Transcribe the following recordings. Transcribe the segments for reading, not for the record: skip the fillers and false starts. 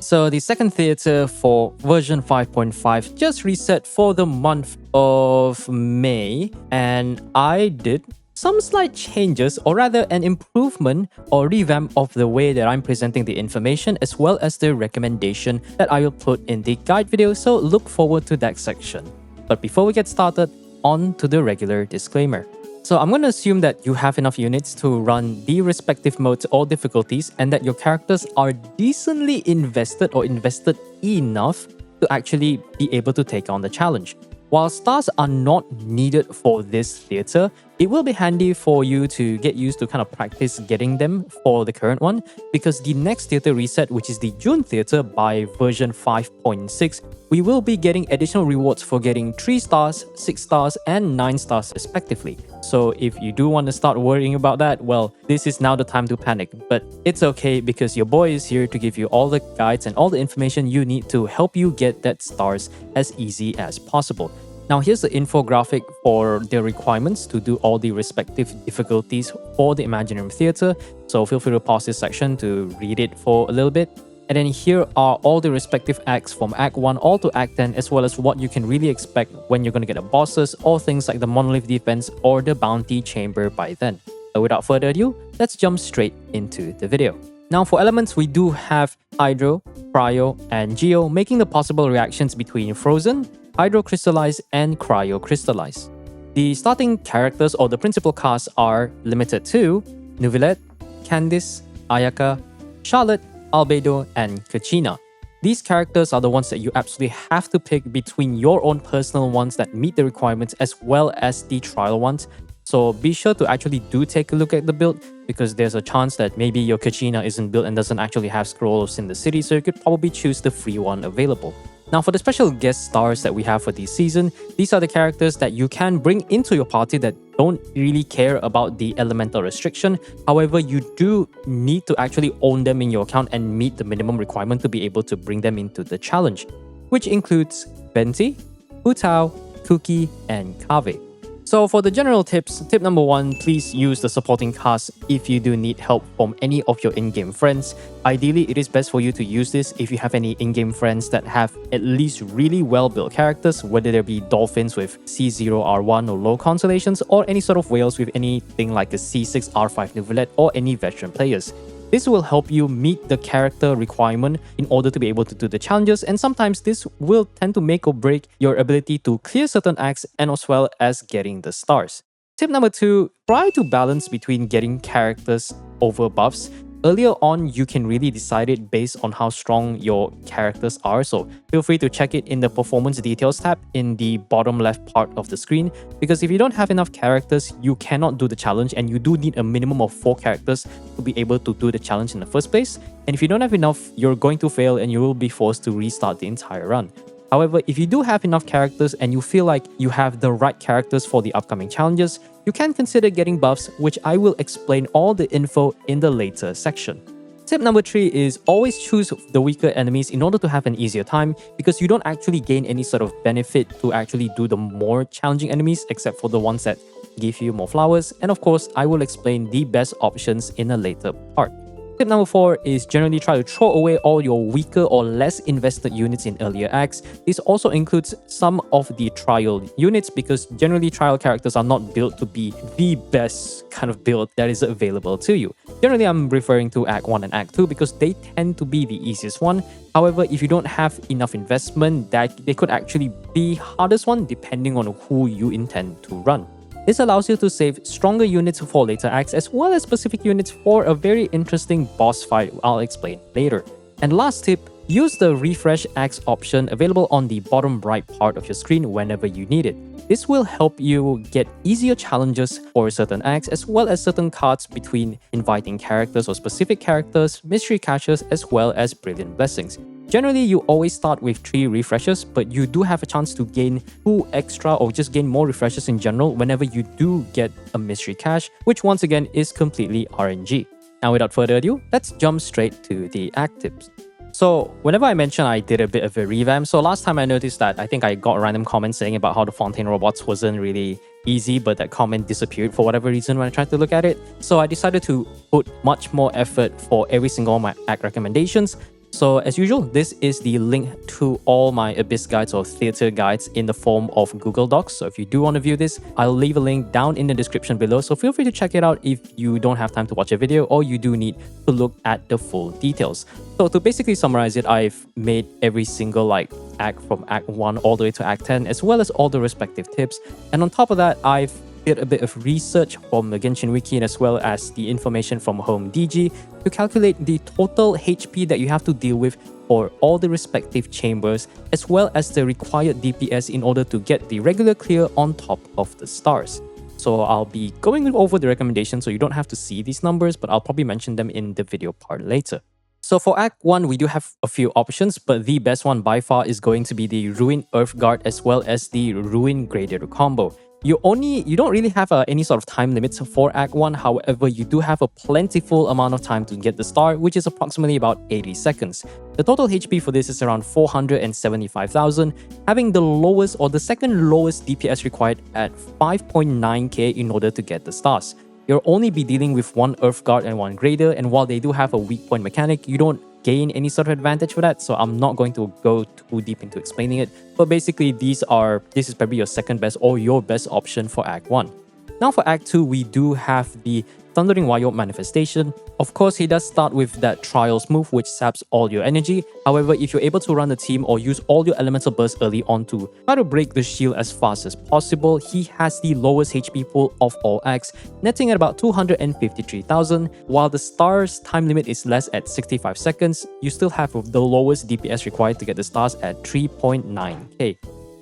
So the second theater for version 5.5 just reset for the month of May, and I did some slight changes, or rather an improvement or revamp of the way that I'm presenting the information, as well as the recommendation that I will put in the guide video, so look forward to that section. But before we get started, on to the regular disclaimer. So I'm going to assume that you have enough units to run the respective modes or difficulties, and that your characters are decently invested or invested enough to actually be able to take on the challenge. While stars are not needed for this theater, it will be handy for you to get used to kind of practice getting them for the current one, because the next theater reset, which is the June theater by version 5.6, we will be getting additional rewards for getting 3 stars, 6 stars, and 9 stars respectively. So if you do want to start worrying about that, well, this is now the time to panic. But it's okay, because your boy is here to give you all the guides and all the information you need to help you get that stars as easy as possible. Now here's the infographic for the requirements to do all the respective difficulties for the Imaginarium Theatre, so feel free to pause this section to read it for a little bit. And then here are all the respective acts from Act 1 all to Act 10, as well as what you can really expect when you're going to get the bosses, or things like the Monolith Defense or the Bounty Chamber by then. So without further ado, let's jump straight into the video. Now for elements, we do have Hydro, Cryo, and Geo, making the possible reactions between Frozen, Hydro-crystallize, and Cryo-crystallize. The starting characters or the principal cast are limited to Neuvillette, Candice, Ayaka, Charlotte, Albedo, and Kachina. These characters are the ones that you absolutely have to pick between your own personal ones that meet the requirements, as well as the trial ones. So be sure to actually do take a look at the build, because there's a chance that maybe your Kachina isn't built and doesn't actually have scrolls in the city, so you could probably choose the free one available. Now for the special guest stars that we have for this season, these are the characters that you can bring into your party that don't really care about the elemental restriction. However, you do need to actually own them in your account and meet the minimum requirement to be able to bring them into the challenge, which includes Venti, Utao, Kuki, and Kave. So for the general tips, tip number 1, please use the supporting cast if you do need help from any of your in-game friends. Ideally, it is best for you to use this if you have any in-game friends that have at least really well-built characters, whether they be dolphins with C0R1 or low constellations, or any sort of whales with anything like a C6R5 Neuvillette, or any veteran players. This will help you meet the character requirement in order to be able to do the challenges, and sometimes this will tend to make or break your ability to clear certain acts and as well as getting the stars. Tip number 2, try to balance between getting characters over buffs. Earlier on, you can really decide it based on how strong your characters are, so feel free to check it in the Performance Details tab in the bottom left part of the screen, because if you don't have enough characters, you cannot do the challenge, and you do need a minimum of 4 characters to be able to do the challenge in the first place. And if you don't have enough, you're going to fail and you will be forced to restart the entire run. However, if you do have enough characters and you feel like you have the right characters for the upcoming challenges, you can consider getting buffs, which I will explain all the info in the later section. Tip number 3 is always choose the weaker enemies in order to have an easier time, because you don't actually gain any sort of benefit to actually do the more challenging enemies, except for the ones that give you more flowers. And of course, I will explain the best options in a later part. Tip number 4 is generally try to throw away all your weaker or less invested units in earlier acts. This also includes some of the trial units, because generally trial characters are not built to be the best kind of build that is available to you. Generally, I'm referring to Act 1 and Act 2 because they tend to be the easiest one. However, if you don't have enough investment, that they could actually be hardest one depending on who you intend to run. This allows you to save stronger units for later acts, as well as specific units for a very interesting boss fight I'll explain later. And last tip, use the refresh acts option available on the bottom right part of your screen whenever you need it. This will help you get easier challenges for certain acts, as well as certain cards between inviting characters or specific characters, mystery caches, as well as brilliant blessings. Generally, you always start with 3 refreshes, but you do have a chance to gain 2 extra or just gain more refreshes in general whenever you do get a mystery cache, which once again is completely RNG. Now without further ado, let's jump straight to the act tips. So whenever I mentioned I did a bit of a revamp, so last time I noticed that I think I got a random comment saying about how the Fontaine robots wasn't really easy, but that comment disappeared for whatever reason when I tried to look at it. So I decided to put much more effort for every single of my act recommendations. So as usual, this is the link to all my Abyss guides or theater guides in the form of Google Docs. So if you do want to view this, I'll leave a link down in the description below. So feel free to check it out if you don't have time to watch a video or you do need to look at the full details. So to basically summarize it, I've made every single act from Act 1 all the way to Act 10, as well as all the respective tips. And on top of that, I've did a bit of research from the Genshin Wiki as well as the information from Home DG to calculate the total HP that you have to deal with for all the respective chambers, as well as the required DPS in order to get the regular clear on top of the stars. So I'll be going over the recommendations so you don't have to see these numbers, but I'll probably mention them in the video part later. So for Act 1, we do have a few options, but the best one by far is going to be the Ruin Earth Guard as well as the Ruin Gladiator combo. You don't really have any sort of time limits for Act 1, however, you do have a plentiful amount of time to get the star, which is approximately about 80 seconds. The total HP for this is around 475,000, having the lowest or the second lowest DPS required at 5.9k in order to get the stars. You'll only be dealing with one Earth Guard and one Grader, and while they do have a weak point mechanic, you don't gain any sort of advantage for that, so I'm not going to go too deep into explaining it. But basically, this is probably your second best or your best option for Act 1. Now for Act 2, we do have the Thundering Wild Manifestation. Of course, he does start with that Trials move, which saps all your energy. However, if you're able to run the team or use all your elemental bursts early on to try to break the shield as fast as possible, he has the lowest HP pool of all acts, netting at about 253,000. While the star's time limit is less at 65 seconds, you still have the lowest DPS required to get the stars at 3.9k.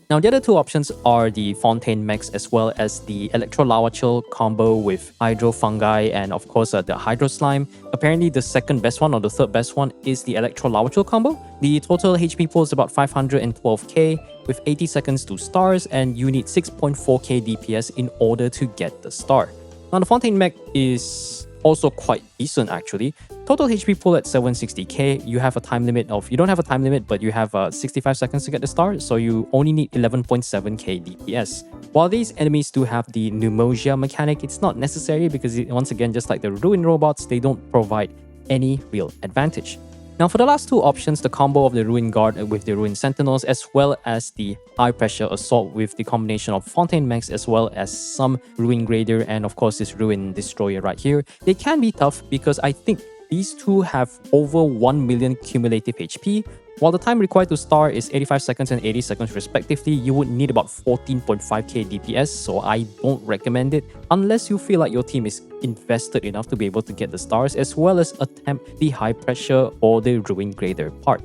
Now, the other two options are the Fontaine Mechs as well as the Electro Lava Chill combo with Hydro Fungi and of course the Hydro Slime. Apparently, the second best one or the third best one is the Electro Lava Chill combo. The total HP pool is about 512k with 80 seconds to stars, and you need 6.4k DPS in order to get the star. Now, the Fontaine Mech is also quite decent actually. Total HP pool at 760k. You have a time limit of, you don't have a time limit, but you have 65 seconds to get the star, so you only need 11.7k DPS. While these enemies do have the Pneumosia mechanic, it's not necessary because once again, just like the Ruin robots, they don't provide any real advantage. Now for the last two options, the combo of the Ruin Guard with the Ruin Sentinels, as well as the High Pressure Assault with the combination of Fontaine Mechs as well as some Ruin Grader and of course this Ruin Destroyer right here, they can be tough because I think these two have over 1 million cumulative HP. While the time required to star is 85 seconds and 80 seconds respectively, you would need about 14.5k DPS, so I don't recommend it unless you feel like your team is invested enough to be able to get the stars as well as attempt the high pressure or the Ruin Grader part.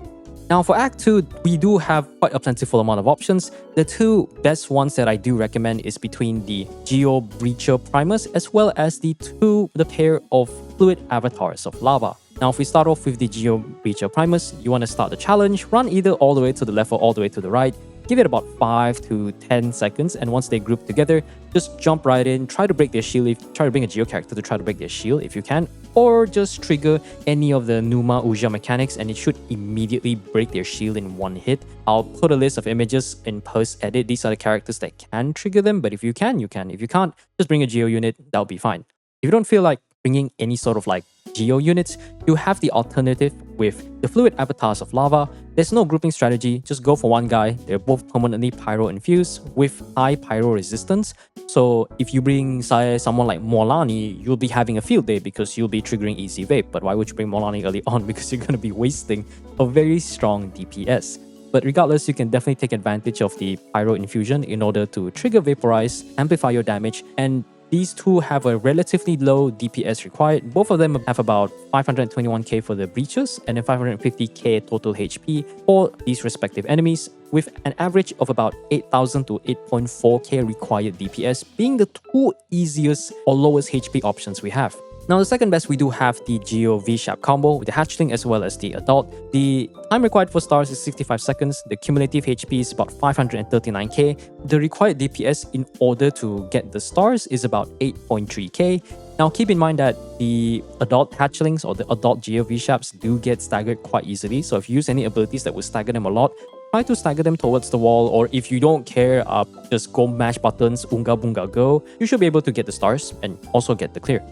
Now for Act 2, we do have quite a plentiful amount of options. The two best ones that I do recommend is between the Geo Breacher Primus as well as the pair of Fluid Avatars of Lava. Now if we start off with the Geo Breacher Primus, you want to start the challenge, run either all the way to the left or all the way to the right. Give it about 5 to 10 seconds, and once they group together, just jump right in, try to break their shield, try to bring a Geo character to try to break their shield if you can, or just trigger any of the Numa Uja mechanics and it should immediately break their shield in one hit. I'll put a list of images in post edit. These are the characters that can trigger them, but if you can, you can. If you can't, just bring a Geo unit, that'll be fine. If you don't feel like bringing any sort of Geo units, you have the alternative with the Fluid Avatars of Lava. There's no grouping strategy, just go for one guy. They're both permanently Pyro infused with high Pyro resistance. So if you bring someone like Morlani, you'll be having a field day because you'll be triggering Easy Vape. But why would you bring Morlani early on? Because you're going to be wasting a very strong DPS. But regardless, you can definitely take advantage of the Pyro infusion in order to trigger Vaporize, amplify your damage, and these two have a relatively low DPS required. Both of them have about 521k for the breaches and then 550k total HP for these respective enemies, with an average of about 8,000 to 8.4k required DPS being the two easiest or lowest HP options we have. Now, the second best, we do have the Geo V-Sharp combo with the Hatchling as well as the Adult. The time required for stars is 65 seconds. The cumulative HP is about 539k. The required DPS in order to get the stars is about 8.3k. Now, keep in mind that the Adult Hatchlings or the Adult Geo V-Sharps do get staggered quite easily. So if you use any abilities that will stagger them a lot, try to stagger them towards the wall, or if you don't care, just go mash buttons, Unga Bunga Go. You should be able to get the stars and also get the clear.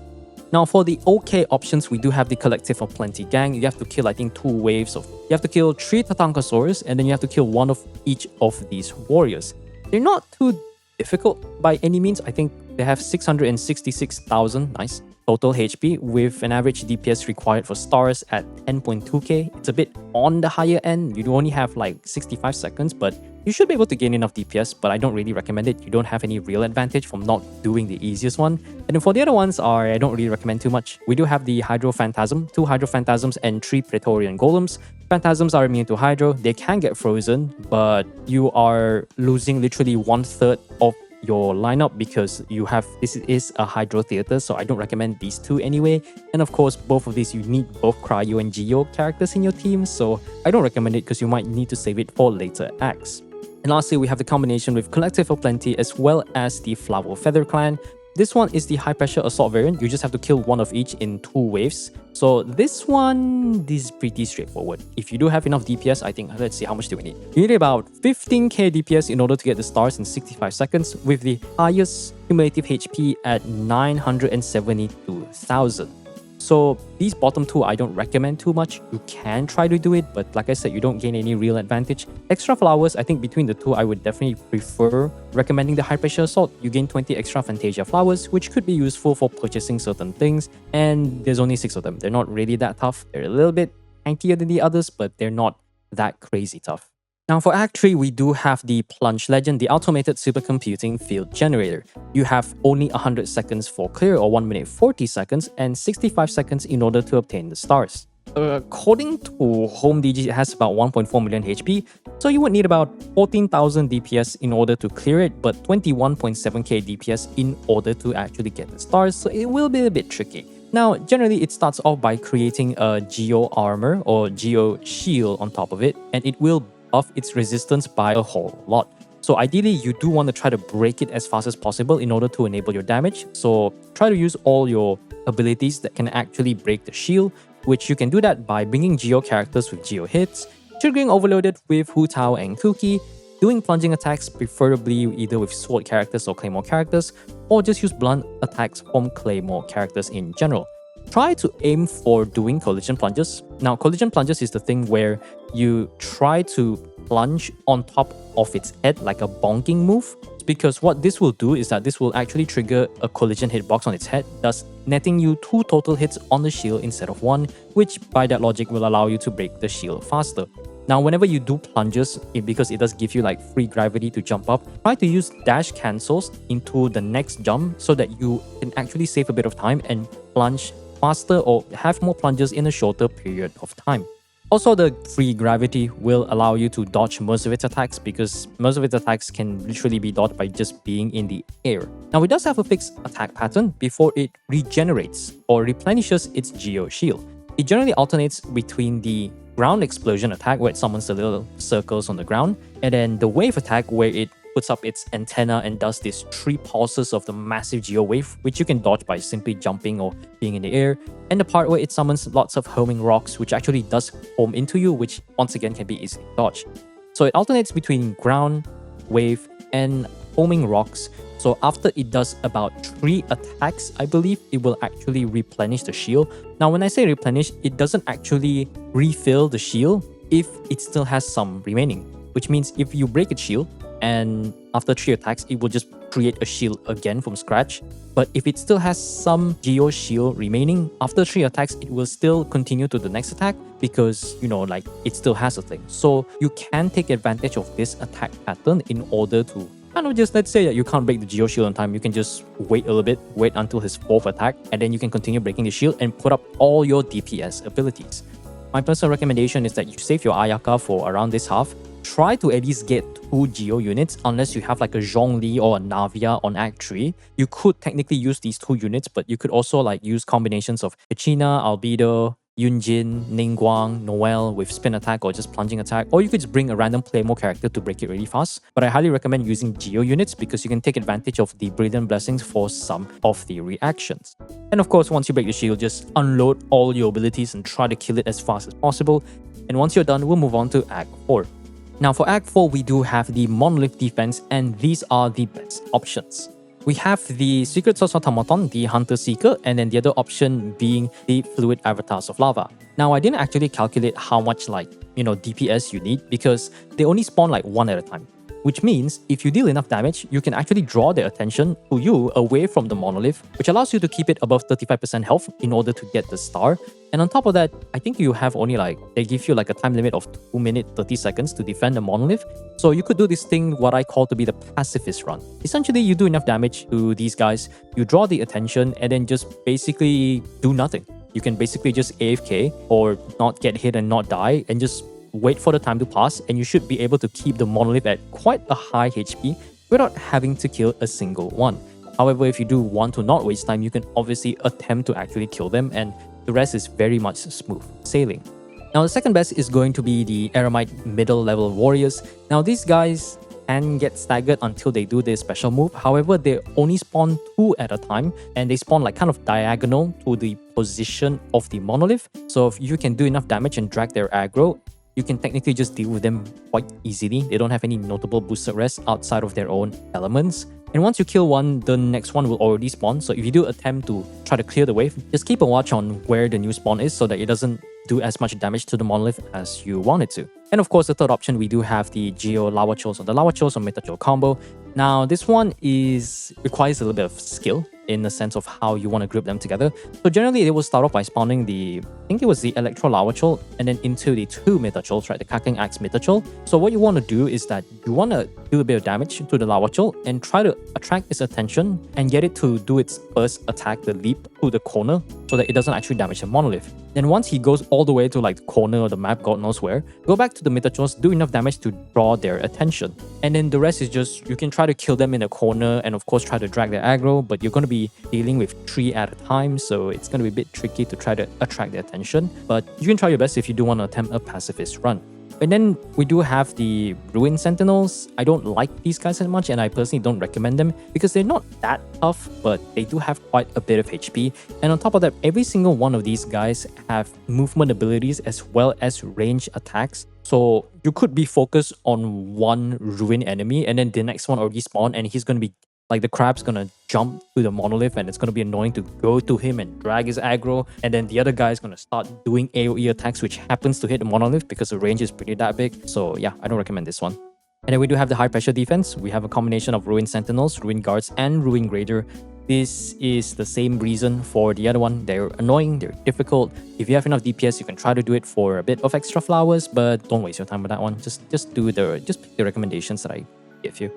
Now for the okay options, we do have the Collective of Plenty gang. You have to kill, I think, 2 waves of... You have to kill 3 Tatankasaurs, and then you have to kill 1 of each of these warriors. They're not too difficult by any means. I think they have 666,000, nice, total HP with an average DPS required for stars at 10.2k. It's a bit on the higher end. You do only have like 65 seconds, but you should be able to gain enough DPS, but I don't really recommend it. You don't have any real advantage from not doing the easiest one. And then for the other ones, I don't really recommend too much. We do have the Hydro Phantasm, 2 Hydro Phantasms and 3 Praetorian Golems. Phantasms are immune to Hydro. They can get frozen, but you are losing literally 1/3 of your lineup because this is a Hydro Theatre, so I don't recommend these 2 anyway. And of course, both of these, you need both Cryo and Geo characters in your team, so I don't recommend it because you might need to save it for later acts. And lastly, we have the combination with Collective of Plenty as well as the Flower Feather clan. This one is the High Pressure Assault variant. You just have to kill 1 of each in 2 waves. So this one is pretty straightforward. If you do have enough DPS, I think, let's see, how much do we need? You need about 15k DPS in order to get the stars in 65 seconds with the highest cumulative HP at 972,000. So these bottom 2 I don't recommend too much. You can try to do it, but like I said, you don't gain any real advantage. Extra flowers, I think between the 2, I would definitely prefer recommending the High Pressure Assault. You gain 20 extra Fantasia flowers, which could be useful for purchasing certain things, and there's only 6 of them. They're not really that tough. They're a little bit tankier than the others, but they're not that crazy tough. Now for Act 3, we do have the Plunge Legend, the Automated Supercomputing Field Generator. You have only 100 seconds for clear, or 1 minute 40 seconds, and 65 seconds in order to obtain the stars. According to Home DG, it has about 1.4 million HP, so you would need about 14,000 DPS in order to clear it, but 21.7k DPS in order to actually get the stars, so it will be a bit tricky. Now, generally, it starts off by creating a Geo Armor or Geo Shield on top of it, and it will buff its resistance by a whole lot. So ideally, you do want to try to break it as fast as possible in order to enable your damage. So try to use all your abilities that can actually break the shield, which you can do that by bringing Geo characters with Geo hits, triggering Overloaded with Hu Tao and Kuki, doing plunging attacks preferably either with sword characters or claymore characters, or just use blunt attacks from claymore characters in general. Try to aim for doing Collision Plunges. Now, Collision Plunges is the thing where you try to plunge on top of its head like a bonking move, because what this will do is that this will actually trigger a collision hitbox on its head, thus netting you 2 total hits on the shield instead of 1, which by that logic will allow you to break the shield faster. Now, whenever you do plunges, because it does give you like free gravity to jump up, try to use dash cancels into the next jump so that you can actually save a bit of time and plunge faster or have more plunges in a shorter period of time. Also, the free gravity will allow you to dodge most of its attacks, because most of its attacks can literally be dodged by just being in the air. Now, it does have a fixed attack pattern before it regenerates or replenishes its Geo Shield. It generally alternates between the ground explosion attack, where it summons the little circles on the ground, and then the wave attack, where it puts up its antenna and does these 3 pulses of the massive Geo wave, which you can dodge by simply jumping or being in the air, and the part where it summons lots of homing rocks, which actually does home into you, which once again can be easily dodged. So it alternates between ground, wave, and homing rocks. So after it does about 3 attacks, I believe, it will actually replenish the shield. Now, when I say replenish, it doesn't actually refill the shield if it still has some remaining, which means if you break its shield, and after 3 attacks, it will just create a shield again from scratch. But if it still has some Geo shield remaining, after 3 attacks, it will still continue to the next attack because, you know, like, it still has a thing. So you can take advantage of this attack pattern in order to kind of just, let's say that you can't break the Geo shield on time, you can just wait a little bit, wait until his 4th attack, and then you can continue breaking the shield and put up all your DPS abilities. My personal recommendation is that you save your Ayaka for around this half. Try to at least get 2 Geo units, unless you have like a Zhongli or a Navia on Act 3. You could technically use these 2 units, but you could also like use combinations of Kachina, Albedo, Yunjin, Ningguang, Noel with spin attack or just plunging attack, or you could just bring a random Claymore character to break it really fast. But I highly recommend using Geo units because you can take advantage of the Brilliant Blessings for some of the reactions. And of course, once you break the shield, just unload all your abilities and try to kill it as fast as possible. And once you're done, we'll move on to Act 4. Now for Act 4, we do have the Monolith Defense, and these are the best options. we have the Secret Source Automaton, the Hunter Seeker, and then the other option being the Fluid Avatars of Lava. Now, I didn't actually calculate how much DPS you need because they only spawn like one at a time. Which means if you deal enough damage, you can actually draw their attention to you away from the monolith, which allows you to keep it above 35% health in order to get the star. And on top of that, I think you have only they give you like a time limit of 2 minutes 30 seconds to defend the monolith. So you could do this thing, what I call to be the pacifist run. Essentially, you do enough damage to these guys, you draw the attention, and then just basically do nothing. You can basically just AFK or not get hit and not die and just wait for the time to pass, and you should be able to keep the monolith at quite a high HP without having to kill a single one. However, if you do want to not waste time, you can obviously attempt to actually kill them, and the rest is very much smooth sailing. Now, the second best is going to be the Eremite middle level warriors. Now, these guys can get staggered until they do their special move. However, they only spawn 2 at a time, and they spawn kind of diagonal to the position of the monolith. So if you can do enough damage and drag their aggro, you can technically just deal with them quite easily. They don't have any notable boosted rest outside of their own elements. And once you kill one, the next one will already spawn. So if you do attempt to try to clear the wave, just keep a watch on where the new spawn is so that it doesn't do as much damage to the monolith as you want it to. And of course, the third option, we do have the Geo Lava Chos or the Lava Chos or Metachol combo. Now, this one requires a little bit of skill in the sense of how you want to group them together. So generally, they will start off by spawning I think it was the Electro Lava Chol, and then into the 2 Metachols, right? The Keqing Axe Metachol. So what you want to do is that you want to do a bit of damage to the Lava Chol and try to attract its attention and get it to do its first attack, the leap to the corner, so that it doesn't actually damage the monolith. Then once he goes all the way to the corner of the map, God knows where, go back to the Metachols, do enough damage to draw their attention. And then the rest is just, you can try to kill them in a corner and of course try to drag their aggro, but you're going to be dealing with 3 at a time, so it's going to be a bit tricky to try to attract their attention. But you can try your best if you do want to attempt a pacifist run. And then we do have the Ruin Sentinels. I don't like these guys as much, and I personally don't recommend them because they're not that tough, but they do have quite a bit of HP. And on top of that, every single one of these guys have movement abilities as well as range attacks. So you could be focused on one Ruin enemy, and then the next one already spawned, and he's going to be the crab's gonna jump to the monolith, and it's gonna be annoying to go to him and drag his aggro, and then the other guy is gonna start doing AoE attacks which happens to hit the monolith because the range is pretty that big. So yeah, I don't recommend this one. And then we do have the high pressure defense. We have a combination of Ruin Sentinels, Ruin Guards, and Ruin Grader. This is the same reason for the other one. They're annoying, they're difficult. If you have enough DPS, you can try to do it for a bit of extra flowers, but don't waste your time with that one. Just pick the recommendations that I give you.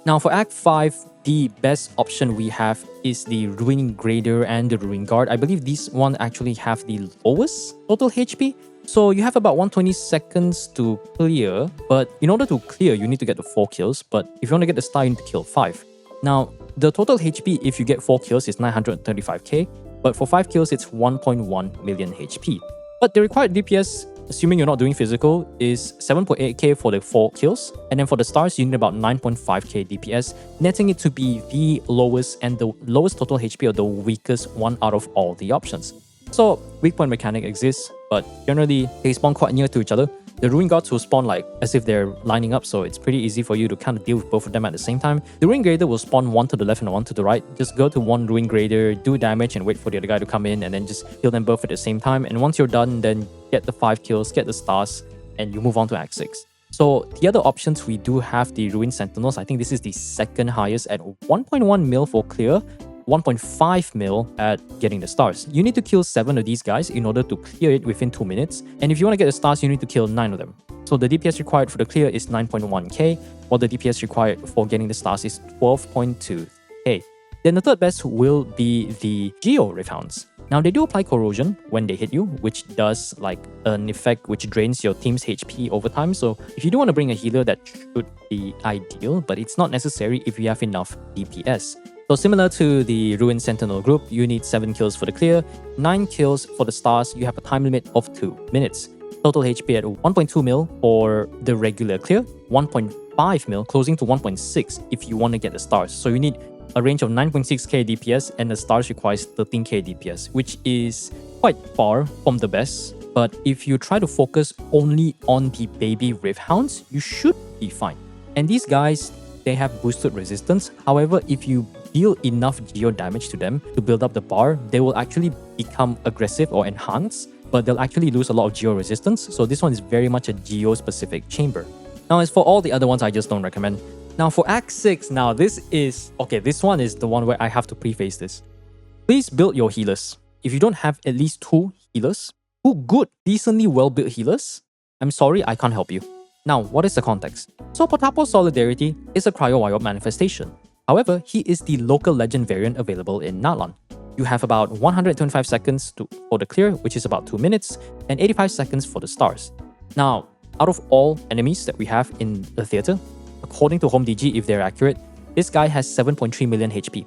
Now for Act 5, the best option we have is the Ruin Grader and the Ruin Guard. I believe these one actually have the lowest total HP. So you have about 120 seconds to clear, but in order to clear, you need to get the 4 kills. But if you want to get the star, you need to kill 5. Now, the total HP if you get 4 kills is 935k, but for 5 kills, it's 1.1 million HP. But the required DPS, assuming you're not doing physical, is 7.8k for the 4 kills. And then for the stars, you need about 9.5k DPS, netting it to be the lowest and the lowest total HP or the weakest one out of all the options. So, weak point mechanic exists, but generally, they spawn quite near to each other. The Ruin Guards will spawn as if they're lining up, so it's pretty easy for you to kind of deal with both of them at the same time. The Ruin Grader will spawn one to the left and one to the right. Just go to one Ruin Grader, do damage, and wait for the other guy to come in, and then just kill them both at the same time. And once you're done, then get the 5 kills, get the stars, and you move on to Act 6. So the other options, we do have the Ruin Sentinels. I think this is the second highest at 1.1 mil for clear, 1.5 mil at getting the stars. You need to kill 7 of these guys in order to clear it within 2 minutes. And if you want to get the stars, you need to kill 9 of them. So the DPS required for the clear is 9.1k, while the DPS required for getting the stars is 12.2k. Then the third best will be the Geo Rifthounds. Now they do apply corrosion when they hit you, which does an effect which drains your team's HP over time. So if you do want to bring a healer, that should be ideal, but it's not necessary if you have enough DPS. So similar to the Ruin Sentinel group, you need 7 kills for the clear, 9 kills for the stars. You have a time limit of 2 minutes. Total HP at 1.2 mil for the regular clear, 1.5 mil, closing to 1.6 if you want to get the stars. So you need a range of 9.6k DPS, and the stars requires 13k DPS, which is quite far from the best. But if you try to focus only on the baby Rifthounds, you should be fine. And these guys, they have boosted resistance. However, if you deal enough geo damage to them to build up the bar, they will actually become aggressive or enhanced, but they'll actually lose a lot of geo resistance. So this one is very much a geo-specific chamber. Now, as for all the other ones, I just don't recommend. Now, for Act 6, now this is... Okay, this one is the one where I have to preface this. Please build your healers. If you don't have at least 2 healers, 2 good, decently well-built healers, I'm sorry, I can't help you. Now, what is the context? So, Potapo Solidarity is a Cryo Wild manifestation. However, he is the local legend variant available in Nalan. You have about 125 seconds for the clear, which is about 2 minutes, and 85 seconds for the stars. Now, out of all enemies that we have in the theater, according to HomeDG, if they're accurate, this guy has 7.3 million HP.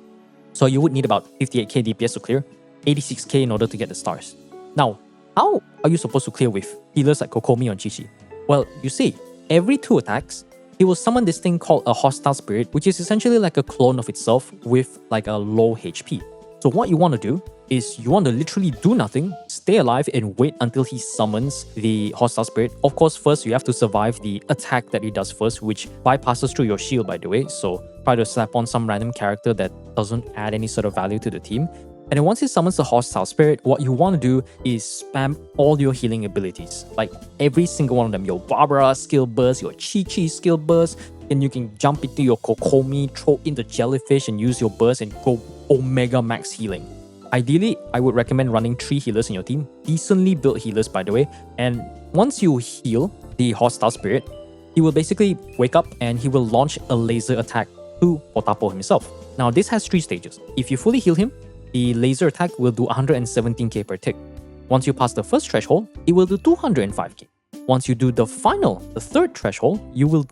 So you would need about 58k DPS to clear, 86k in order to get the stars. Now, how are you supposed to clear with healers like Kokomi or Chi-Chi? Well, you see, every 2 attacks, he will summon this thing called a hostile spirit, which is essentially like a clone of itself with like a low HP. So what you want to do is you want to literally do nothing, stay alive and wait until he summons the hostile spirit. Of course, first you have to survive the attack that he does first, which bypasses through your shield, by the way. So try to slap on some random character that doesn't add any sort of value to the team. And then once he summons the hostile spirit, what you want to do is spam all your healing abilities. Like every single one of them. Your Barbara skill burst, your Chi-Chi skill burst, and you can jump into your Kokomi, throw in the jellyfish and use your burst and go Omega Max healing. Ideally, I would recommend running 3 healers in your team. Decently built healers, by the way. And once you heal the hostile spirit, he will basically wake up and he will launch a laser attack to Potapo himself. Now, this has 3 stages. If you fully heal him, the laser attack will do 117k per tick. Once you pass the first threshold, it will do 205k. Once you do the 3rd threshold, he will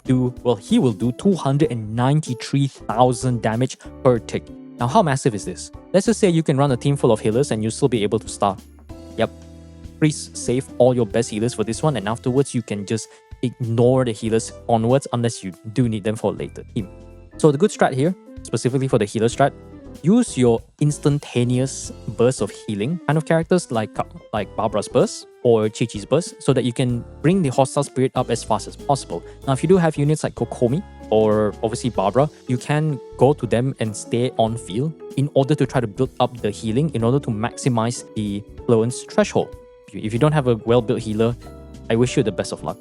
do 293,000 damage per tick. Now, how massive is this? Let's just say you can run a team full of healers and you'll still be able to start. Yep. Please save all your best healers for this one, and afterwards you can just ignore the healers onwards unless you do need them for a later team. So the good strat here, specifically for the healer strat, use your instantaneous burst of healing kind of characters like Barbara's burst or Chi-Chi's burst, so that you can bring the hostile spirit up as fast as possible. Now, if you do have units like Kokomi or obviously Barbara, you can go to them and stay on field in order to try to build up the healing in order to maximize the fluence threshold. If you don't have a well-built healer, I wish you the best of luck.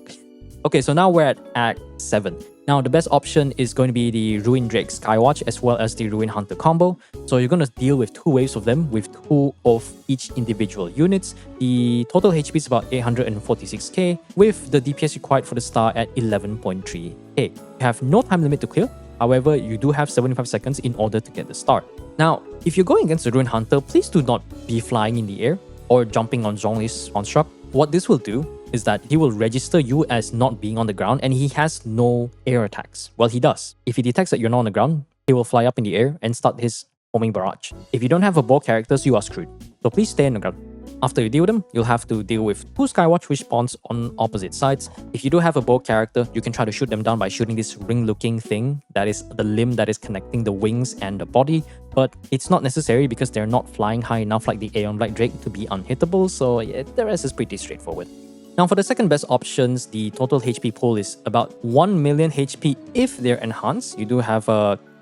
Okay, so now we're at Act 7. Now, the best option is going to be the Ruin Drake Skywatch as well as the Ruin Hunter combo. So you're going to deal with 2 waves of them with 2 of each individual units. The total HP is about 846k with the DPS required for the star at 11.3k. You have no time limit to clear. However, you do have 75 seconds in order to get the star. Now, if you're going against the Ruin Hunter, please do not be flying in the air or jumping on Zhongli's construct. What this will do is that he will register you as not being on the ground, and he has no air attacks. Well, he does. If he detects that you're not on the ground, he will fly up in the air and start his homing barrage. If you don't have a bow characters, you are screwed. So please stay on the ground. After you deal with them, you'll have to deal with 2 Skywatch which spawns on opposite sides. If you do have a bow character, you can try to shoot them down by shooting this ring-looking thing that is the limb that is connecting the wings and the body, but it's not necessary because they're not flying high enough like the Aeon Black Drake to be unhittable, so yeah, the rest is pretty straightforward. Now, for the second best options, the total HP pool is about 1 million HP if they're enhanced. You do have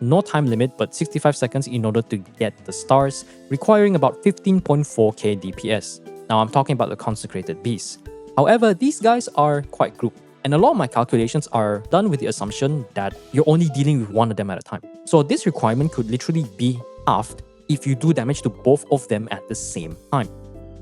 no time limit but 65 seconds in order to get the stars, requiring about 15.4k DPS. Now, I'm talking about the Consecrated Beasts. However, these guys are quite grouped, and a lot of my calculations are done with the assumption that you're only dealing with one of them at a time. So this requirement could literally be halved if you do damage to both of them at the same time.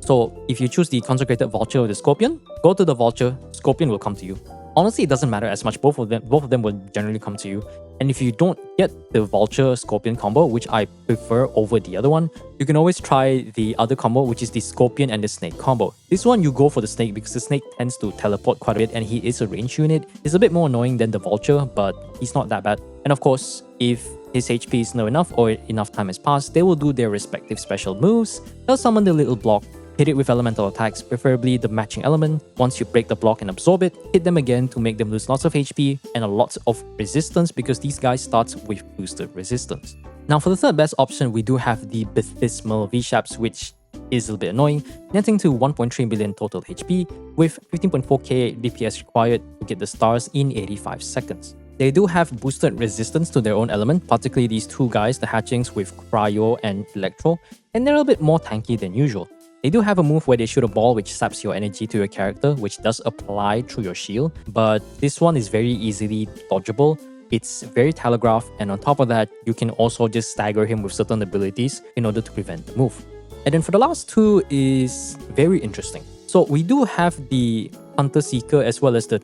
So if you choose the Consecrated Vulture or the Scorpion, go to the Vulture, Scorpion will come to you. Honestly, it doesn't matter as much, both of them will generally come to you. And if you don't get the Vulture Scorpion combo, which I prefer over the other one, you can always try the other combo, which is the Scorpion and the Snake combo. This one you go for the Snake because the Snake tends to teleport quite a bit and he is a range unit. He's a bit more annoying than the Vulture, but he's not that bad. And of course, if his HP is low enough or enough time has passed, they will do their respective special moves. They'll summon the little block, hit it with elemental attacks, preferably the matching element. Once you break the block and absorb it, hit them again to make them lose lots of HP and a lot of resistance because these guys start with boosted resistance. Now, for the third best option, we do have the Baptismal V-Shaps, which is a little bit annoying, netting to 1.3 billion total HP with 15.4k DPS required to get the stars in 85 seconds. They do have boosted resistance to their own element, particularly these two guys, the Hatchings with Cryo and Electro, and they're a bit more tanky than usual. They do have a move where they shoot a ball which saps your energy to your character, which does apply through your shield, but this one is very easily dodgeable. It's very telegraphed, and on top of that, you can also just stagger him with certain abilities in order to prevent the move. And then for the last two is very interesting. So we do have the Hunter Seeker as well as the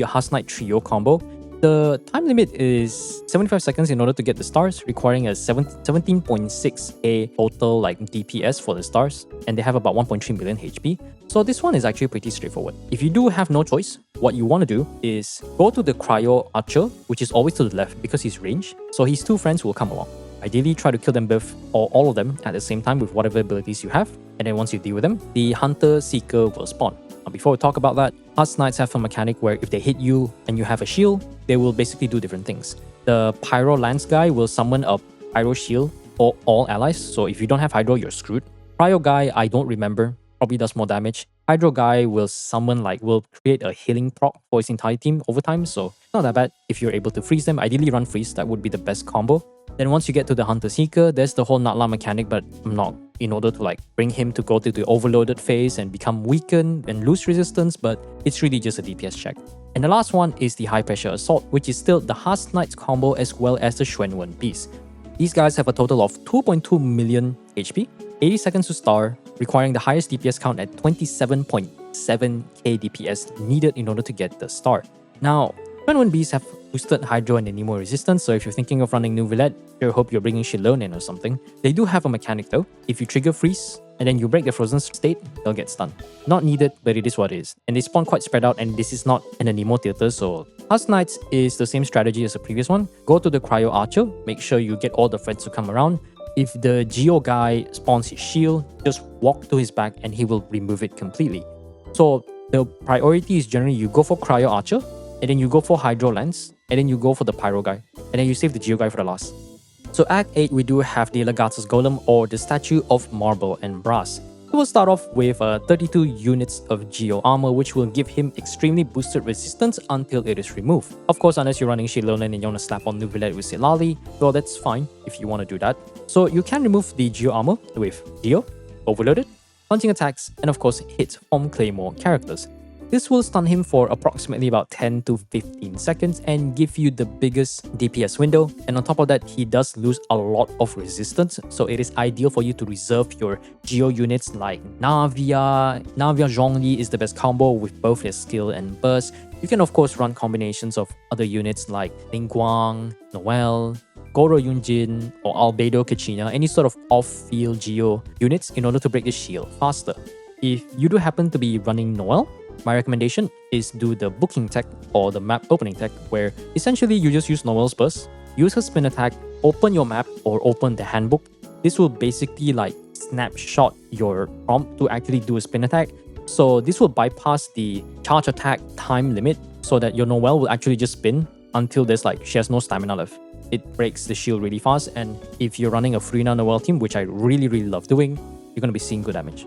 Husk Knight Trio combo. The time limit is 75 seconds in order to get the stars, requiring a 17.6k total DPS for the stars, and they have about 1.3 million HP. So this one is actually pretty straightforward. If you do have no choice, what you want to do is go to the Cryo Archer, which is always to the left because he's ranged, so his two friends will come along. Ideally, try to kill them both or all of them at the same time with whatever abilities you have, and then once you deal with them, the Hunter Seeker will spawn. Now, before we talk about that, Husk Knights have a mechanic where if they hit you and you have a shield, they will basically do different things. The Pyro Lance guy will summon a Pyro Shield for all allies, so if you don't have Hydro, you're screwed. Cryo guy, I don't remember, probably does more damage. Hydro guy will summon will create a healing proc for his entire team over time, so not that bad if you're able to freeze them. Ideally run freeze, that would be the best combo. Then once you get to the Hunter Seeker, there's the whole Natla mechanic, but I'm not in order to bring him to go to the overloaded phase and become weakened and lose resistance, but it's really just a DPS check. And the last one is the High Pressure Assault, which is still the Husk Knights combo as well as the Xuanwen Beast. These guys have a total of 2.2 million HP, 80 seconds to star, requiring the highest DPS count at 27.7k DPS needed in order to get the star. Now, Xuanwen Beasts have boosted Hydro and Anemo resistance, so if you're thinking of running Nouvellette, sure hope you're bringing Shilone in or something. They do have a mechanic though. If you trigger freeze and then you break the frozen state, they'll get stunned. Not needed, but it is what it is. And they spawn quite spread out, and this is not an Anemo theater, so Husk Knights is the same strategy as the previous one. Go to the Cryo Archer, make sure you get all the friends to come around. If the Geo guy spawns his shield, just walk to his back and he will remove it completely. So the priority is generally you go for Cryo Archer, and then you go for Hydro Lance, and then you go for the Pyro guy, and then you save the Geo guy for the last. So Act 8, we do have the Legatus Golem, or the Statue of Marble and Brass. It will start off with 32 units of Geo armor, which will give him extremely boosted resistance until it is removed. Of course, unless you're running Shilone and you want to slap on Nouvellette with Silali, well, that's fine if you want to do that. So you can remove the Geo armor with Geo, Overloaded, Punching attacks, and of course hits from Claymore characters. This will stun him for approximately about 10 to 15 seconds and give you the biggest DPS window. And on top of that, he does lose a lot of resistance, so it is ideal for you to reserve your Geo units like Navia. Navia Zhongli is the best combo with both their skill and burst. You can of course run combinations of other units like Ling Guang, Noelle, Goro Yunjin, or Albedo Kachina, any sort of off-field Geo units in order to break the shield faster. If you do happen to be running Noelle, my recommendation is do the booking tech or the map opening tech, where essentially you just use Noelle's burst, use her spin attack, open your map or open the handbook. This will basically snapshot your prompt to actually do a spin attack. So this will bypass the charge attack time limit so that your Noelle will actually just spin until she has no stamina left. It breaks the shield really fast, and if you're running a Freena Noelle team, which I really love doing, you're going to be seeing good damage.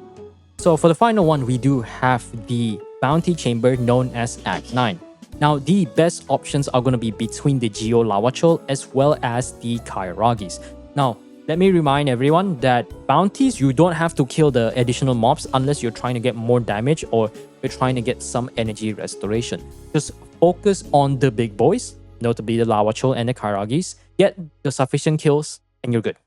So for the final one, we do have the Bounty Chamber known as Act 9. Now, the best options are going to be between the Geo Lawachol as well as the Kairagis. Now, let me remind everyone that bounties, you don't have to kill the additional mobs unless you're trying to get more damage or you're trying to get some energy restoration. Just focus on the big boys, notably the Lawachol and the Kairagis, get the sufficient kills, and you're good.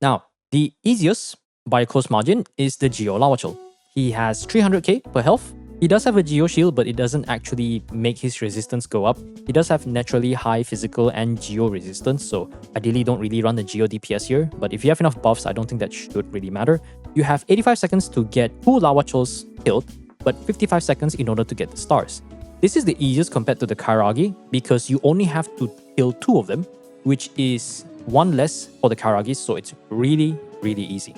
Now, the easiest, by a close margin, is the Geo Lawachol. He has 300k per health. He does have a Geo shield, but it doesn't actually make his resistance go up. He does have naturally high physical and Geo resistance, so ideally don't really run the Geo DPS here, but if you have enough buffs, I don't think that should really matter. You have 85 seconds to get 2 Lawachols killed, but 55 seconds in order to get the stars. This is the easiest compared to the Kairagi because you only have to kill 2 of them, which is 1 less for the Kairagis, so it's really easy.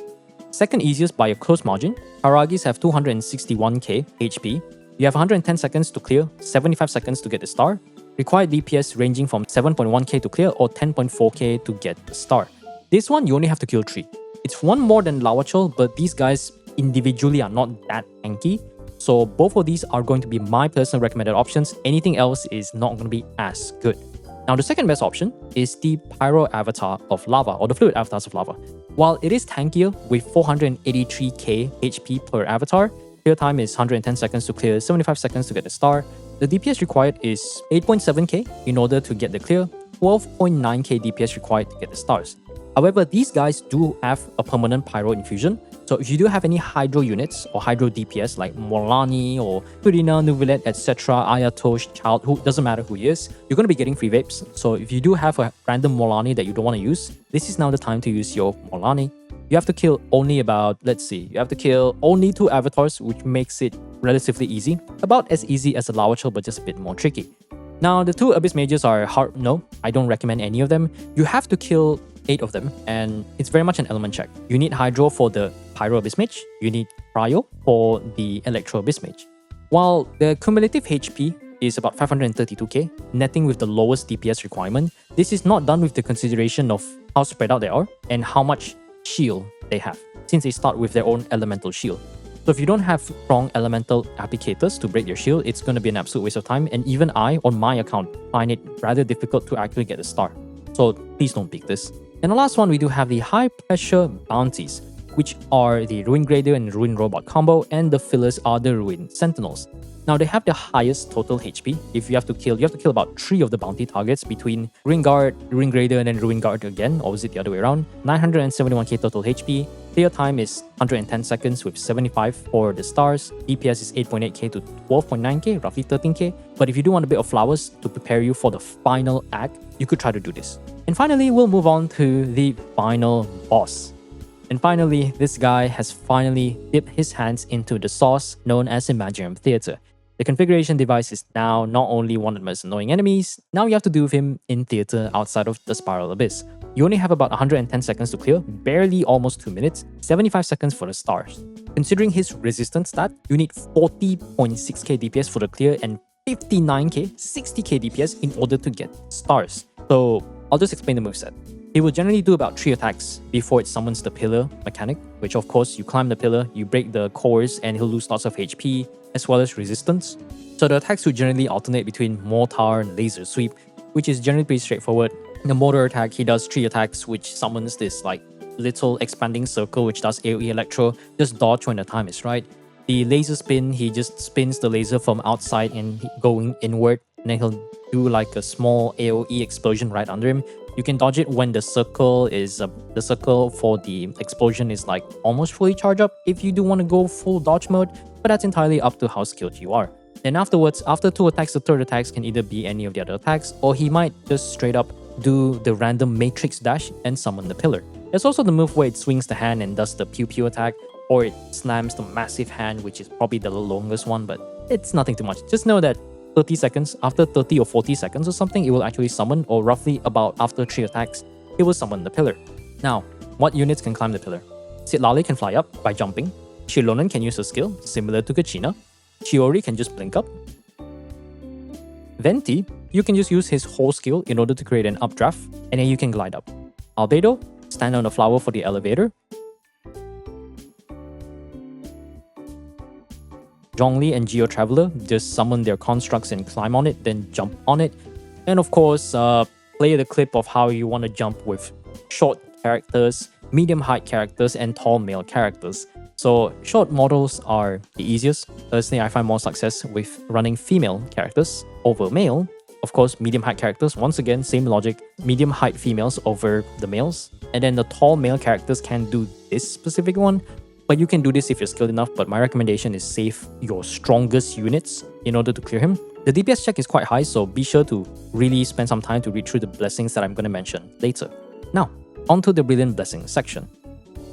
Second easiest by a close margin, Kairagis have 261k HP. You have 110 seconds to clear, 75 seconds to get the star. Required DPS ranging from 7.1k to clear or 10.4k to get the star. This one, you only have to kill 3. It's 1 more than Lawachol, but these guys individually are not that tanky. So both of these are going to be my personal recommended options. Anything else is not going to be as good. Now, the second best option is the Pyro Avatar of Lava, or the Fluid Avatars of Lava. While it is tankier with 483k HP per avatar, clear time is 110 seconds to clear, 75 seconds to get the star. The DPS required is 8.7k in order to get the clear, 12.9k DPS required to get the stars. However, these guys do have a permanent Pyro infusion, so if you do have any Hydro units or Hydro DPS like Morlani or Purina, Nuvilet, etc., Ayatosh, Child, who doesn't matter who he is, you're going to be getting free vapes. So if you do have a random Morlani that you don't want to use, this is now the time to use your Morlani. You have to kill only about, let's see, you have to kill only 2 avatars, which makes it relatively easy. About as easy as a Lava Chill, but just a bit more tricky. Now, the 2 Abyss Mages are hard. No, I don't recommend any of them. You have to kill 8 of them, and it's very much an element check. You need Hydro for the Pyro Abyss Mage, you need Cryo for the Electro Abyss Mage. While the cumulative HP is about 532k, netting with the lowest DPS requirement, this is not done with the consideration of how spread out they are and how much shield they have, since they start with their own elemental shield. So if you don't have strong elemental applicators to break your shield, it's going to be an absolute waste of time, and even I, on my account, find it rather difficult to actually get a star. So please don't pick this. And the last one, we do have the high pressure bounties, which are the Ruin Grader and Ruin Robot combo, and the fillers are the Ruin Sentinels. Now, they have the highest total HP. If you have to kill about 3 of the bounty targets between Ruin Guard, Ruin Grader, and then Ruin Guard again, or is it the other way around? 971k total HP. Clear time is 110 seconds with 75 for the stars. DPS is 8.8k to 12.9k, roughly 13k. But if you do want a bit of flowers to prepare you for the final act, you could try to do this. And finally, we'll move on to the final boss. And finally, this guy has finally dipped his hands into the sauce known as Imaginarium Theatre. The configuration device is now not only one of the most annoying enemies, now you have to deal with him in theater outside of the Spiral Abyss. You only have about 110 seconds to clear, barely almost 2 minutes, 75 seconds for the stars. Considering his resistance stat, you need 40.6k DPS for the clear and 59k, 60k DPS in order to get stars. So I'll just explain the moveset. He will generally do about 3 attacks before it summons the pillar mechanic, which of course you climb the pillar, you break the cores, and he'll lose lots of HP as well as resistance. So the attacks will generally alternate between Mortar and Laser Sweep, which is generally pretty straightforward. In the Mortar attack, he does 3 attacks, which summons this like little expanding circle which does AoE Electro. Just dodge when the time is right. The Laser Spin, he just spins the laser from outside and going inward, and then he'll do like a small AoE explosion right under him. You can dodge it when the circle for the explosion is like almost fully charged up if you do want to go full dodge mode, but that's entirely up to how skilled you are. Then afterwards, after 2 attacks, the third attacks can either be any of the other attacks, or he might just straight up do the random Matrix dash and summon the pillar. There's also the move where it swings the hand and does the pew pew attack, or it slams the massive hand, which is probably the longest one, but it's nothing too much. Just know that 30 seconds, after 30 or 40 seconds or something, it will actually summon, or roughly about after 3 attacks, it will summon the pillar. Now, what units can climb the pillar? Sitlali can fly up by jumping. Shilonen can use a skill, similar to Kachina. Chiori can just blink up. Venti, you can just use his whole skill in order to create an updraft, and then you can glide up. Albedo, stand on the flower for the elevator. Zhongli and Geo Traveler just summon their constructs and climb on it, then jump on it. And of course, play the clip of how you want to jump with short characters, medium height characters, and tall male characters. So short models are the easiest. Personally, I find more success with running female characters over male. Of course, medium height characters, once again, same logic, medium height females over the males. And then the tall male characters can do this specific one, but you can do this if you're skilled enough, but my recommendation is save your strongest units in order to clear him. The DPS check is quite high, so be sure to really spend some time to read through the blessings that I'm going to mention later. Now, onto the Brilliant Blessings section.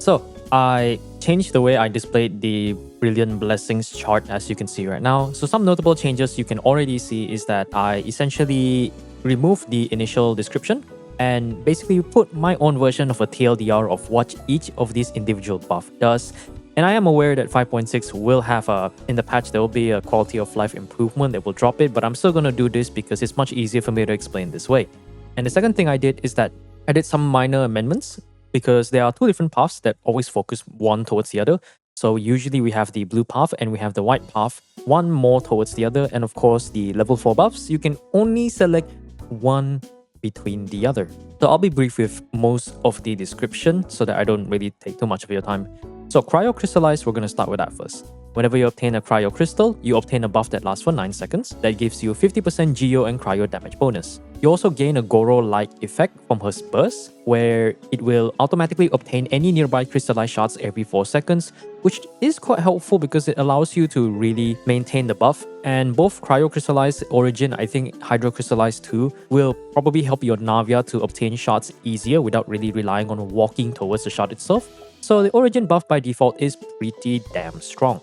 So, I changed the way I displayed the Brilliant Blessings chart, as you can see right now. So some notable changes you can already see is that I essentially removed the initial description and basically put my own version of a TLDR of what each of these individual buff does. And I am aware that 5.6 will have in the patch, there will be a quality of life improvement that will drop it, but I'm still going to do this because it's much easier for me to explain this way. And the second thing I did is that I did some minor amendments because there are 2 different paths that always focus one towards the other. So usually we have the blue path and we have the white path, one more towards the other. And of course, the level 4 buffs, you can only select one between the other. So I'll be brief with most of the description so that I don't really take too much of your time. So Cryo Crystallize, we're going to start with that first. Whenever you obtain a Cryo Crystal, you obtain a buff that lasts for 9 seconds that gives you 50% Geo and Cryo damage bonus. You also gain a Goro-like effect from her burst, where it will automatically obtain any nearby crystallized shards every 4 seconds, which is quite helpful because it allows you to really maintain the buff. And both Cryo Crystallize Origin, I think Hydro Crystallize too, will probably help your Navia to obtain shards easier without really relying on walking towards the shard itself. So the Origin buff by default is pretty damn strong.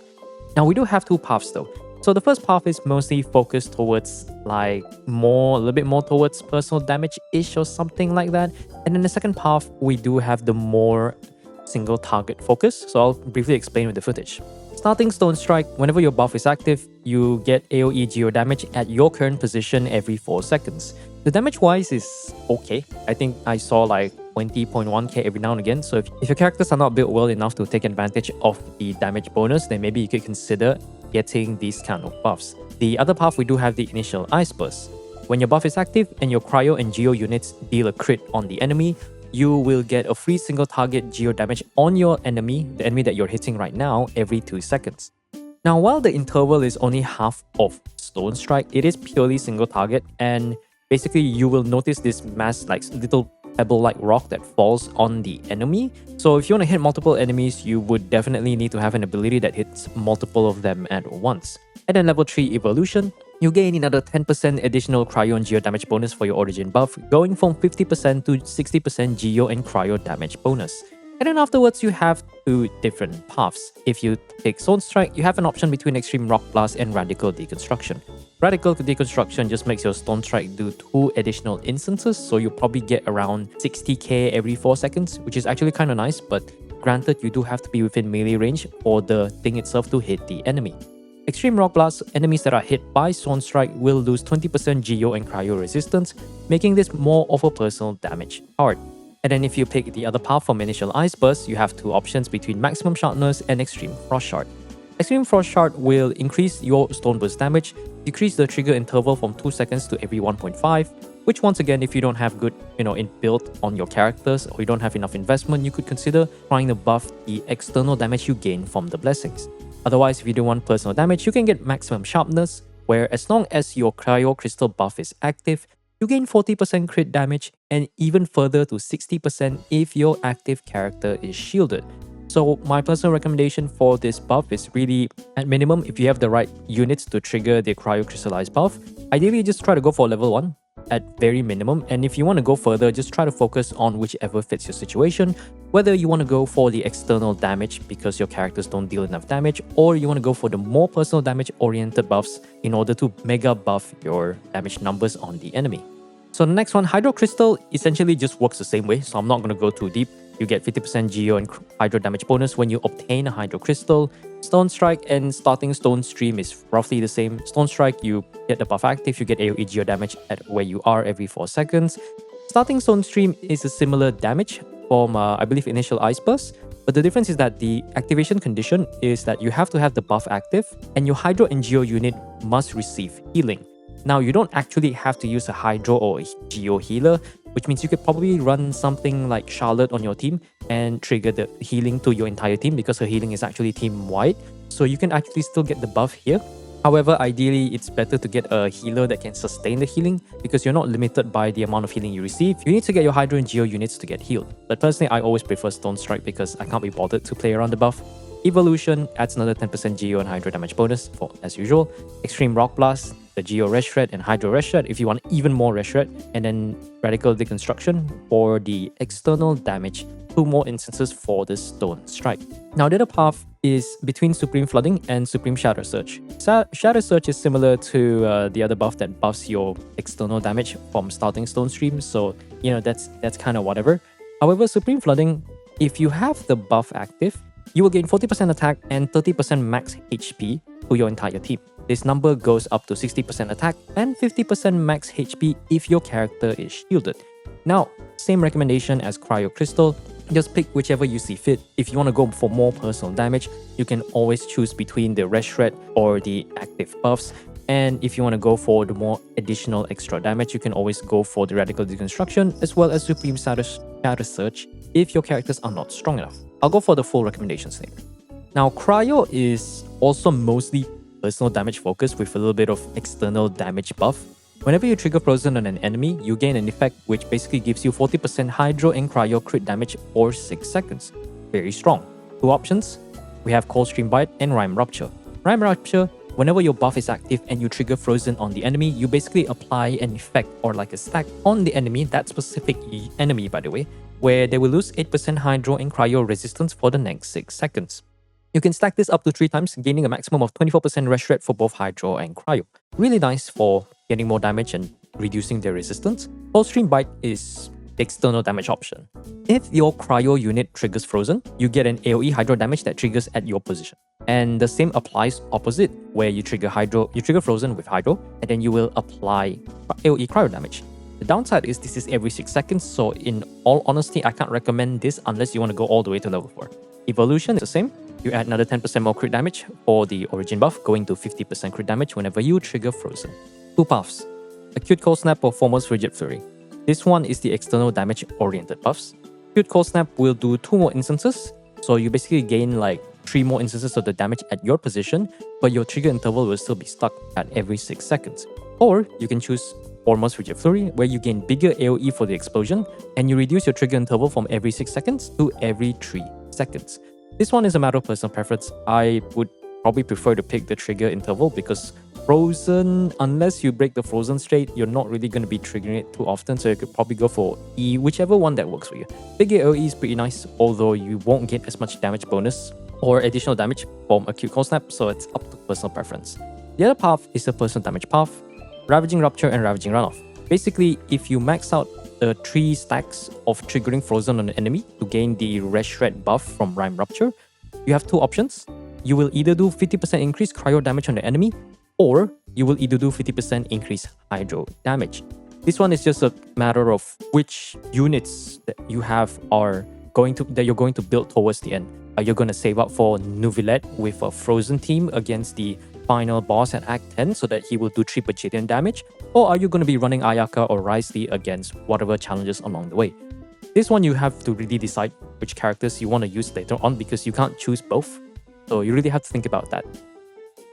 Now we do have two paths though. So the first path is mostly focused towards a little bit more towards personal damage-ish or something like that. And then the second path, we do have the more single target focus. So I'll briefly explain with the footage. Starting Stone Strike, whenever your buff is active, you get AoE geo damage at your current position every 4 seconds. The damage-wise is okay. I think I saw like 20.1k every now and again. So if your characters are not built well enough to take advantage of the damage bonus, then maybe you could consider getting these kind of buffs. The other path, we do have the initial Ice Burst. When your buff is active and your Cryo and Geo units deal a crit on the enemy, you will get a free single target Geo damage on your enemy, the enemy that you're hitting right now, every 2 seconds. Now, while the interval is only half of Stone Strike, it is purely single target, and basically you will notice this mass, like little pebble-like rock that falls on the enemy. So if you want to hit multiple enemies, you would definitely need to have an ability that hits multiple of them at once. And then level 3 evolution, you gain another 10% additional Cryo and Geo damage bonus for your Origin buff, going from 50% to 60% Geo and Cryo damage bonus. And then afterwards, you have two different paths. If you take Stone Strike, you have an option between Extreme Rock Blast and Radical Deconstruction. Radical Deconstruction just makes your Stone Strike do 2 additional instances, so you probably get around 60k every 4 seconds, which is actually kind of nice, but granted, you do have to be within melee range for the thing itself to hit the enemy. Extreme Rock Blast, enemies that are hit by Stone Strike will lose 20% Geo and Cryo resistance, making this more of a personal damage card. And then if you pick the other path from Initial Ice Burst, you have 2 options between Maximum Sharpness and Extreme Frost Shard. Extreme Frost Shard will increase your Stone Burst damage, decrease the trigger interval from 2 seconds to every 1.5, which once again, if you don't have good, build on your characters or you don't have enough investment, you could consider trying to buff the external damage you gain from the blessings. Otherwise, if you don't want personal damage, you can get Maximum Sharpness, where as long as your Cryo Crystal buff is active, you gain 40% crit damage and even further to 60% if your active character is shielded. So my personal recommendation for this buff is really, at minimum, if you have the right units to trigger the Cryo Crystallized buff, ideally just try to go for level 1 at very minimum. And if you want to go further, just try to focus on whichever fits your situation, whether you want to go for the external damage because your characters don't deal enough damage, or you want to go for the more personal damage oriented buffs in order to mega buff your damage numbers on the enemy. So the next one, Hydro Crystal, essentially just works the same way, so I'm not going to go too deep. You get 50% Geo and Hydro damage bonus when you obtain a Hydro Crystal. Stone Strike and starting Stone Stream is roughly the same. Stone Strike, you get the buff active, you get AoE Geo damage at where you are every 4 seconds. Starting Stone Stream is a similar damage from, I believe, Initial Ice Burst, but the difference is that the activation condition is that you have to have the buff active and your Hydro and Geo unit must receive healing. Now, you don't actually have to use a Hydro or a Geo healer, which means you could probably run something like Charlotte on your team and trigger the healing to your entire team because her healing is actually team-wide. So you can actually still get the buff here. However, ideally, it's better to get a healer that can sustain the healing because you're not limited by the amount of healing you receive. You need to get your Hydro and Geo units to get healed. But personally, I always prefer Stone Strike because I can't be bothered to play around the buff. Evolution adds another 10% Geo and Hydro damage bonus for, as usual. Extreme Rock Blast, the Geo Red Shred and Hydro Red Shred if you want even more Red Shred. And then Radical Deconstruction for the external damage. 2 more instances for the Stone Strike. Now, the other path is between Supreme Flooding and Supreme Shadow Surge. Shadow Surge is similar to the other buff that buffs your external damage from starting Stone Stream, so that's kind of whatever. However, Supreme Flooding, if you have the buff active, you will gain 40% attack and 30% max HP to your entire team. This number goes up to 60% attack and 50% max HP if your character is shielded. Now, same recommendation as Cryo Crystal. Just pick whichever you see fit. If you want to go for more personal damage, you can always choose between the Red Shred or the active buffs. And if you want to go for the more additional extra damage, you can always go for the Radical Deconstruction as well as Supreme Shatter Surge if your characters are not strong enough. I'll go for the full recommendations later. Now, Cryo is also mostly personal damage focused with a little bit of external damage buff. Whenever you trigger Frozen on an enemy, you gain an effect which basically gives you 40% Hydro and Cryo crit damage for 6 seconds. Very strong. 2 options. We have Coldstream Bite and Rime Rupture. Rime Rupture, whenever your buff is active and you trigger Frozen on the enemy, you basically apply an effect or like a stack on the enemy, that specific enemy by the way, where they will lose 8% Hydro and Cryo resistance for the next 6 seconds. You can stack this up to 3 times, gaining a maximum of 24% rest rate for both Hydro and Cryo. Really nice for getting more damage and reducing their resistance. Coldstream Bite is the external damage option. If your Cryo unit triggers Frozen, you get an AoE Hydro damage that triggers at your position. And the same applies opposite, where you trigger Frozen with Hydro, and then you will apply AoE Cryo damage. The downside is this is every 6 seconds, so in all honesty, I can't recommend this unless you want to go all the way to level 4. Evolution is the same. You add another 10% more crit damage for the origin buff, going to 50% crit damage whenever you trigger Frozen. 2 paths. Acute Cold Snap or Foremost Frigid Fury. This one is the external damage oriented buffs. Acute Cold Snap will do 2 more instances, so you basically gain like 3 more instances of the damage at your position, but your trigger interval will still be stuck at every 6 seconds. Or you can choose Foremost Frigid Fury, where you gain bigger AoE for the explosion, and you reduce your trigger interval from every 6 seconds to every 3 seconds. This one is a matter of personal preference. I would probably prefer to pick the trigger interval because Frozen, unless you break the Frozen straight, you're not really going to be triggering it too often, so you could probably go for E, whichever one that works for you. Bigger AoE is pretty nice, although you won't get as much damage bonus or additional damage from Acute Cold Snap, so it's up to personal preference. The other path is a personal damage path, Ravaging Rupture and Ravaging Runoff. Basically, if you max out the 3 stacks of triggering Frozen on an enemy to gain the Rest Shred buff from Rime Rupture, you have 2 options. You will either do 50% increased Cryo damage on the enemy, or you will either do 50% increased Hydro damage. This one is just a matter of which units that you have you're going to build towards the end. Are you going to save up for Neuvillette with a Frozen team against the final boss at Act 10 so that he will do 3 Bajillion damage? Or are you going to be running Ayaka or Wriothesley against whatever challenges along the way? This one you have to really decide which characters you want to use later on because you can't choose both. So you really have to think about that.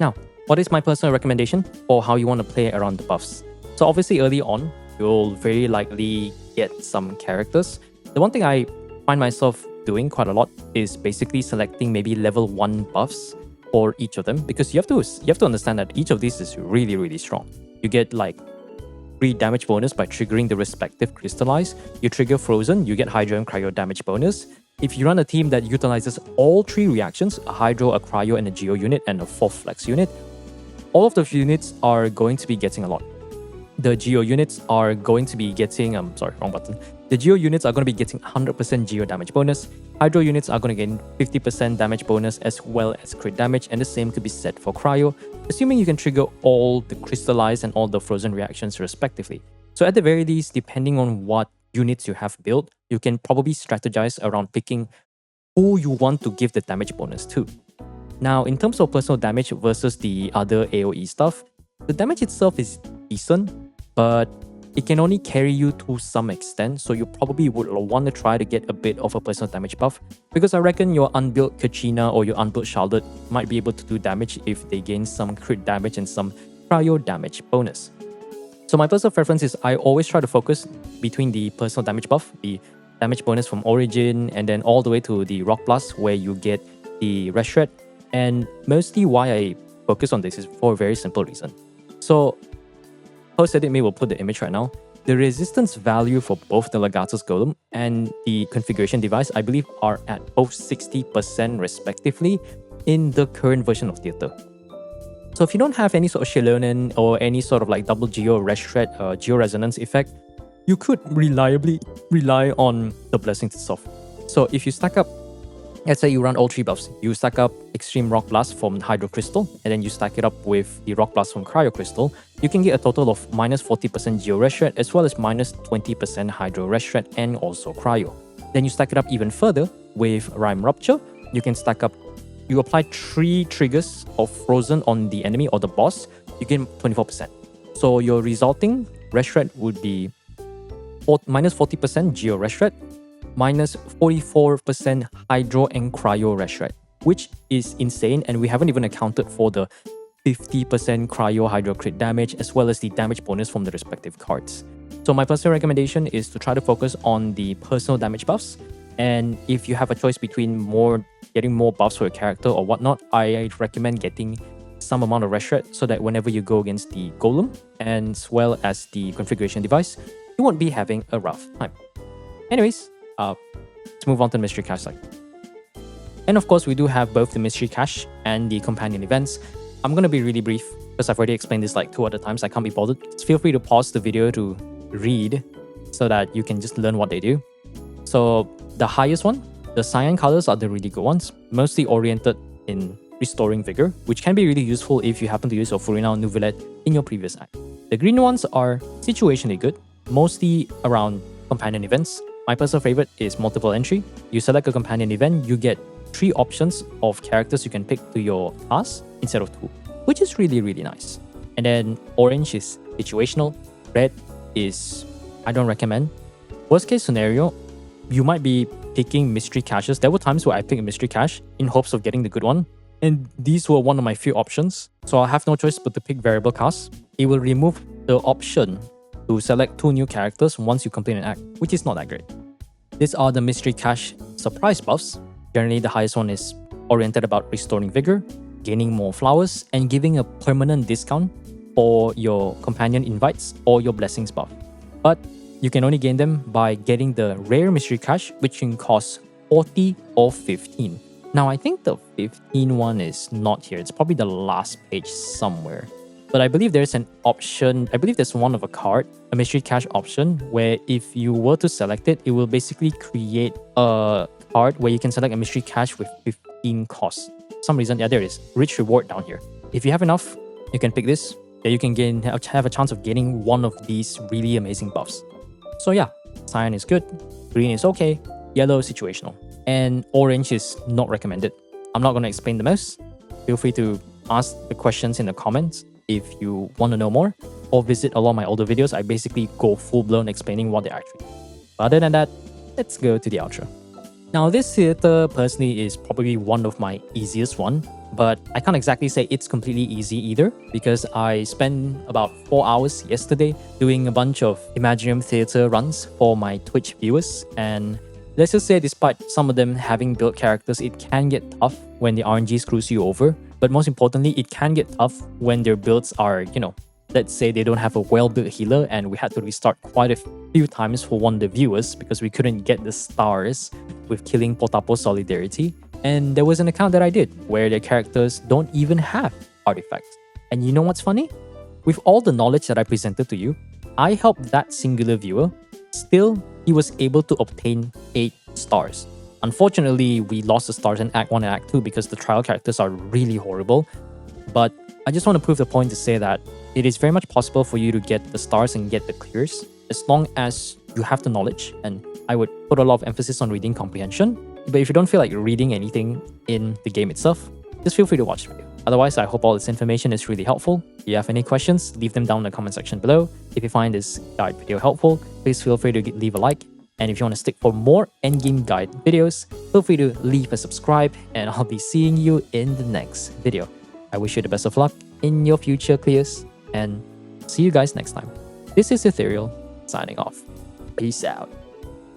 Now, what is my personal recommendation for how you want to play around the buffs? So obviously early on, you'll very likely get some characters. The one thing I find myself doing quite a lot is basically selecting maybe level 1 buffs for each of them, because you have to understand that each of these is really, really strong. You get like 3 damage bonus by triggering the respective Crystallize. You trigger Frozen, you get Hydro and Cryo damage bonus. If you run a team that utilizes all 3 reactions, a Hydro, a Cryo, and a Geo unit, and a 4th Flex unit, all of those units are going to be getting a lot. The Geo units are going to be getting, The Geo units are going to be getting 100% Geo damage bonus. Hydro units are going to gain 50% damage bonus as well as crit damage, and the same could be said for Cryo, assuming you can trigger all the Crystallize and all the Frozen reactions respectively. So at the very least, depending on what units you have built, you can probably strategize around picking who you want to give the damage bonus to. Now, in terms of personal damage versus the other AoE stuff, the damage itself is decent, but it can only carry you to some extent, so you probably would want to try to get a bit of a personal damage buff, because I reckon your unbuilt Kachina or your unbuilt Charlotte might be able to do damage if they gain some crit damage and some Cryo damage bonus. So my personal preference is I always try to focus between the personal damage buff, the damage bonus from Origin, and then all the way to the Rock Blast where you get the Rest Shred. And mostly why I focus on this is for a very simple reason. So Post Edit May will put the image right now. The resistance value for both the Legatus Golem and the configuration device, I believe, are at both 60% respectively in the current version of Theatre. So if you don't have any sort of Shilonen or any sort of like double Geo Rest Shred Geo Resonance effect, you could reliably rely on the blessings itself. So if you stack up, let's say you run all 3 buffs, you stack up Extreme Rock Blast from Hydro Crystal, and then you stack it up with the Rock Blast from Cryo Crystal, you can get a total of minus 40% Geo Rest Shred as well as minus 20% Hydro Rest Shred and also Cryo. Then you stack it up even further with Rime Rupture. You can stack up, you apply 3 triggers of Frozen on the enemy or the boss you gain 24%. So your resulting rest rate would be minus 40% geo rest rate, minus 44% hydro and cryo rest rate, which is insane, and we haven't even accounted for the 50% cryo hydro crit damage as well as the damage bonus from the respective cards. So my personal recommendation is to try to focus on the personal damage buffs, and if you have a choice between getting more buffs for your character or whatnot, I recommend getting some amount of rest rate so that whenever you go against the Golem as well as the configuration device, you won't be having a rough time. Anyways, let's move on to the mystery cache cycle. And of course, we do have both the mystery cache and the companion events. I'm going to be really brief because I've already explained this like 2 other times. I can't be bothered. Just feel free to pause the video to read so that you can just learn what they do. So the highest one, the cyan colors are the really good ones, mostly oriented in restoring vigor, which can be really useful if you happen to use your Furina Nouvellette in your previous act. The green ones are situationally good, mostly around companion events. My personal favorite is multiple entry. You select a companion event, you get 3 options of characters you can pick to your class instead of 2, which is really, really nice. And then orange is situational, red is I don't recommend. Worst case scenario, you might be picking mystery caches. There were times where I picked a mystery cache in hopes of getting the good one, and these were one of my few options, so I have no choice but to pick variable casts. It will remove the option to select 2 new characters once you complete an act, which is not that great. These are the mystery cache surprise buffs. Generally, the highest one is oriented about restoring vigor, gaining more flowers, and giving a permanent discount for your companion invites or your blessings buff. But you can only gain them by getting the rare mystery cache, which can cost 40 or 15. Now, I think the 15 one is not here. It's probably the last page somewhere. But I believe there's an option. I believe there's one of a card, a mystery cache option, where if you were to select it, it will basically create a card where you can select a mystery cache with 15 costs. For some reason, yeah, there it is. Rich reward down here. If you have enough, you can pick this. Yeah, you can have a chance of getting one of these really amazing buffs. So yeah, cyan is good, green is okay, yellow is situational, and orange is not recommended. I'm not going to explain the most. Feel free to ask the questions in the comments if you want to know more, or visit a lot of my older videos. I basically go full-blown explaining what they actually do. But other than that, let's go to the outro. Now, this theater personally is probably one of my easiest one, but I can't exactly say it's completely easy either, because I spent about 4 hours yesterday doing a bunch of Imaginarium Theatre runs for my Twitch viewers, and let's just say despite some of them having built characters, it can get tough when the RNG screws you over. But most importantly, it can get tough when their builds are, let's say they don't have a well-built healer and we had to restart quite a few times for one of the viewers because we couldn't get the stars with killing Potapo Solidarity. And there was an account that I did where their characters don't even have artifacts. And you know what's funny? With all the knowledge that I presented to you, I helped that singular viewer. Still, he was able to obtain 8 stars. Unfortunately, we lost the stars in Act 1 and Act 2 because the trial characters are really horrible. But I just want to prove the point to say that it is very much possible for you to get the stars and get the clears as long as you have the knowledge. And I would put a lot of emphasis on reading comprehension. But if you don't feel like reading anything in the game itself, just feel free to watch the video. Otherwise, I hope all this information is really helpful. If you have any questions, leave them down in the comment section below. If you find this guide video helpful, please feel free to leave a like. And if you want to stick for more endgame guide videos, feel free to leave a subscribe, and I'll be seeing you in the next video. I wish you the best of luck in your future clears, and see you guys next time. This is Ethereal, signing off. Peace out.